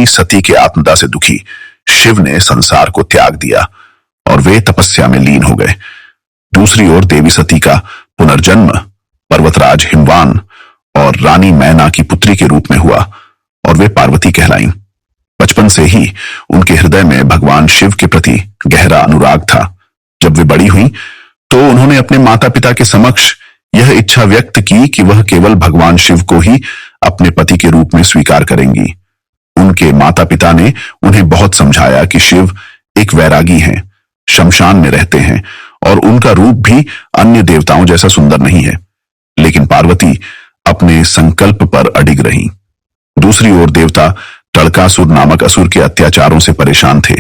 सती के आत्मदा से दुखी शिव ने संसार को त्याग दिया और वे तपस्या में लीन हो गए। दूसरी ओर देवी सती का पुनर्जन्म पर्वतराज हिमवान और रानी मैना की पुत्री के रूप में हुआ और वे पार्वती कहलाईं। बचपन से ही उनके हृदय में भगवान शिव के प्रति गहरा अनुराग था। जब वे बड़ी हुईं तो उन्होंने अपने माता पिता के समक्ष यह इच्छा व्यक्त की कि वह केवल भगवान शिव को ही अपने पति के रूप में स्वीकार करेंगी। उनके माता पिता ने उन्हें बहुत समझाया कि शिव एक वैरागी हैं, शमशान में रहते हैं और उनका रूप भी अन्य देवताओं जैसा सुंदर नहीं है। लेकिन पार्वती अपने संकल्प पर अडिग रहीं। दूसरी ओर देवता तड़कासुर नामक असुर के अत्याचारों से परेशान थे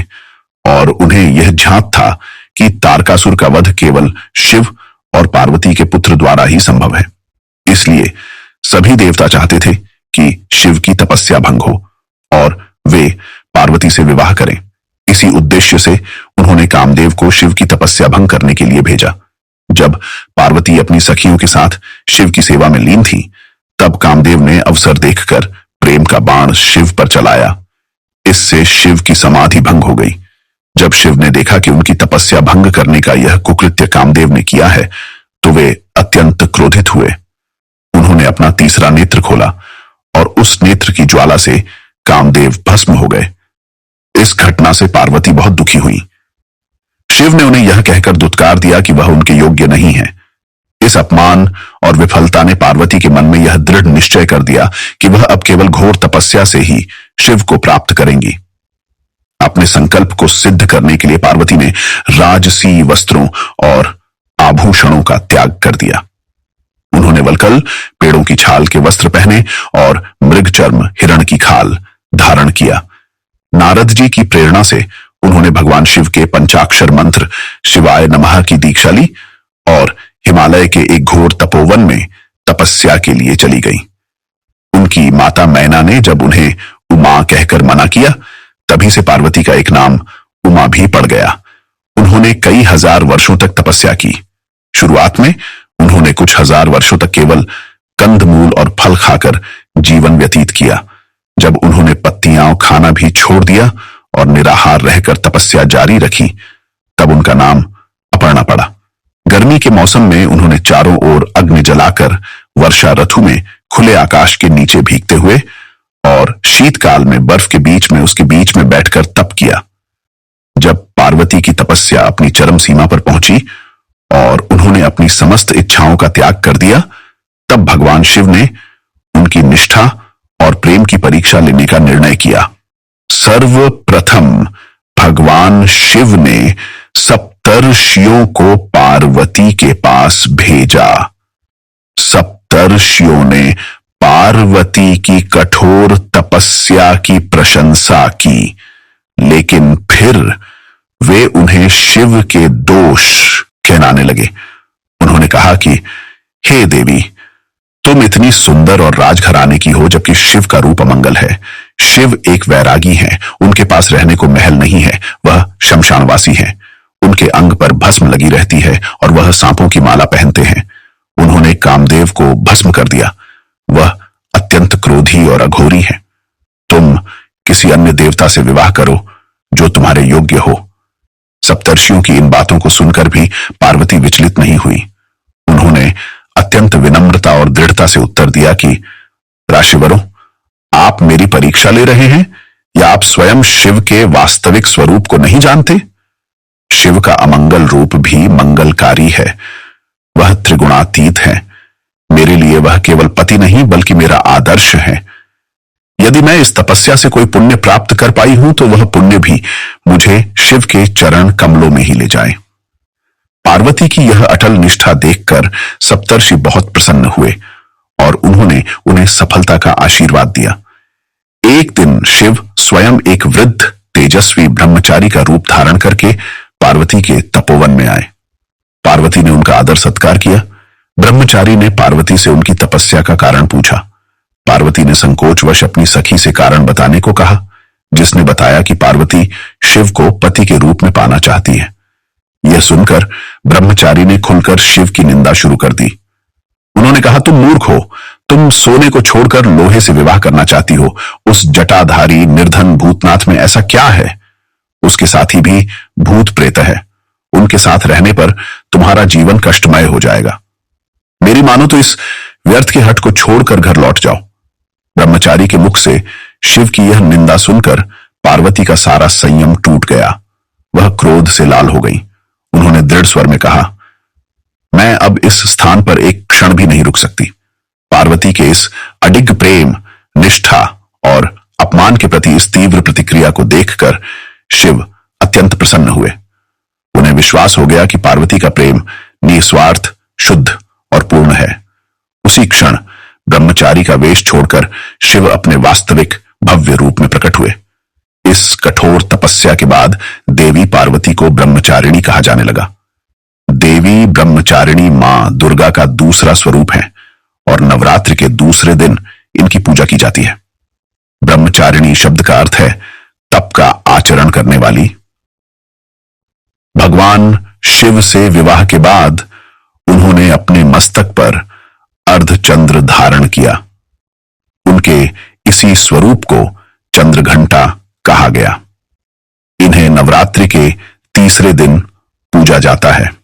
और उन्हें यह झांक था कि तारकासुर का वध केवल शिव और पार्वती के पुत्र द्वारा ही संभव है। इसलिए सभी देवता चाहते थे कि शिव की तपस्या भंग हो और वे पार्वती से विवाह करें। इसी उद्देश्य से उन्होंने कामदेव को शिव की तपस्या भंग करने के लिए भेजा। जब पार्वती अपनी सखियों के साथ शिव की सेवा में लीन थी, तब कामदेव ने अवसर देखकर प्रेम का बाण शिव पर चलाया। इससे शिव की समाधि भंग हो गई। जब शिव ने देखा कि उनकी तपस्या भंग करने का यह कुकृत्य कामदेव ने किया है, तो वे अत्यंत क्रोधित हुए। उन्होंने अपना तीसरा नेत्र खोला और उस नेत्र की ज्वाला से कामदेव भस्म हो गए। इस घटना से पार्वती बहुत दुखी हुई। शिव ने उन्हें यह कहकर दुत्कार दिया कि वह उनके योग्य नहीं है। इस अपमान और विफलता ने पार्वती के मन में यह दृढ़ निश्चय कर दिया कि वह अब केवल घोर तपस्या से ही शिव को प्राप्त करेंगी। अपने संकल्प को सिद्ध करने के लिए पार्वती ने राजसी वस्त्रों और आभूषणों का त्याग कर दिया। उन्होंने वलकल, पेड़ों की छाल के वस्त्र पहने और मृगचर्म, हिरण की खाल धारण किया। नारद जी की प्रेरणा से उन्होंने भगवान शिव के पंचाक्षर मंत्र शिवाय नमः की दीक्षा ली और हिमालय के एक घोर तपोवन में तपस्या के लिए चली गई। उनकी माता मैना ने जब उन्हें उमा कहकर मना किया, तभी से पार्वती का एक नाम उमा भी पड़ गया। उन्होंने कई हजार वर्षों तक तपस्या की। शुरुआत में उन्होंने कुछ हजार वर्षों तक केवल कंदमूल और फल खाकर जीवन व्यतीत किया। जब उन्होंने पत्तियां खाना भी छोड़ दिया और निराहार रहकर तपस्या जारी रखी, तब उनका नाम अपर्णा पड़ा। गर्मी के मौसम में उन्होंने चारों ओर अग्नि जलाकर वर्षा ऋतु में खुले आकाश के नीचे भीगते हुए और शीतकाल में बर्फ के बीच में उसके बीच में बैठकर तप किया। जब पार्वती की तपस्या अपनी चरम सीमा पर पहुंची और उन्होंने अपनी समस्त इच्छाओं का त्याग कर दिया, तब भगवान शिव ने उनकी निष्ठा और प्रेम की परीक्षा लेने का निर्णय किया। सर्वप्रथम भगवान शिव ने सप्तर्षियों को पार्वती के पास भेजा। सप्तर्षियों ने पार्वती की कठोर तपस्या की प्रशंसा की, लेकिन फिर वे उन्हें शिव के दोष कहलाने लगे। उन्होंने कहा कि हे देवी, तुम इतनी सुंदर और राजघराने की हो, जबकि शिव का रूप अमंगल है। शिव एक वैरागी हैं, उनके पास रहने को महल नहीं है, वह शमशानवासी हैं। उनके अंग पर भस्म लगी रहती है और वह सांपों की माला पहनते हैं। उन्होंने कामदेव को भस्म कर दिया। वह अत्यंत क्रोधी और अघोरी है। तुम किसी अन्य देवता से विवाह करो जो तुम्हारे योग्य हो। सप्तर्षियों की इन बातों को सुनकर भी पार्वती विचलित नहीं हुई। उन्होंने अत्यंत विनम्रता और दृढ़ता से उत्तर दिया कि राशिवरों, आप मेरी परीक्षा ले रहे हैं या आप स्वयं शिव के वास्तविक स्वरूप को नहीं जानते? शिव का अमंगल रूप भी मंगलकारी है। वह त्रिगुणातीत है। मेरे लिए वह केवल पति नहीं बल्कि मेरा आदर्श है। यदि मैं इस तपस्या से कोई पुण्य प्राप्त कर पाई हूं तो वह पुण्य भी मुझे शिव के चरण कमलों में ही ले जाए। पार्वती की यह अटल निष्ठा देखकर सप्तर्षि बहुत प्रसन्न हुए और उन्होंने उन्हें सफलता का आशीर्वाद दिया। एक दिन शिव स्वयं एक वृद्ध तेजस्वी ब्रह्मचारी का रूप धारण करके पार्वती के तपोवन में आए। पार्वती ने उनका आदर सत्कार किया। ब्रह्मचारी ने पार्वती से उनकी तपस्या का कारण पूछा। पार्वती ने संकोचवश अपनी सखी से कारण बताने को कहा, जिसने बताया कि पार्वती शिव को पति के रूप में पाना चाहती है। यह सुनकर ब्रह्मचारी ने खुलकर शिव की निंदा शुरू कर दी। उन्होंने कहा, तुम मूर्ख हो। तुम सोने को छोड़कर लोहे से विवाह करना चाहती हो। उस जटाधारी निर्धन भूतनाथ में ऐसा क्या है? उसके साथी भी भूत प्रेत है। उनके साथ रहने पर तुम्हारा जीवन कष्टमय हो जाएगा। मेरी मानो तो इस व्यर्थ के हट को छोड़कर घर लौट जाओ। ब्रह्मचारी के मुख से शिव की यह निंदा सुनकर पार्वती का सारा संयम टूट गया। वह क्रोध से लाल हो गई। उन्होंने दृढ़ स्वर में कहा, मैं अब इस स्थान पर एक क्षण भी नहीं रुक सकती। पार्वती के इस अडिग प्रेम, निष्ठा और अपमान के प्रति इस तीव्र प्रतिक्रिया को देखकर शिव अत्यंत प्रसन्न हुए। उन्हें विश्वास हो गया कि पार्वती का प्रेम निस्वार्थ, शुद्ध और पूर्ण है। उसी क्षण ब्रह्मचारी का वेश छोड़कर शिव अपने वास्तविक भव्य रूप में प्रकट हुए। इस कठोर तपस्या के बाद देवी पार्वती को ब्रह्मचारिणी कहा जाने लगा। देवी ब्रह्मचारिणी मां दुर्गा का दूसरा स्वरूप है और नवरात्रि के दूसरे दिन इनकी पूजा की जाती है। ब्रह्मचारिणी शब्द का अर्थ है तप का आचरण करने वाली। भगवान शिव से विवाह के बाद उन्होंने अपने मस्तक पर अर्धचंद्र धारण किया। उनके इसी स्वरूप को चंद्रघंटा कहा गया। इन्हें नवरात्रि के तीसरे दिन पूजा जाता है।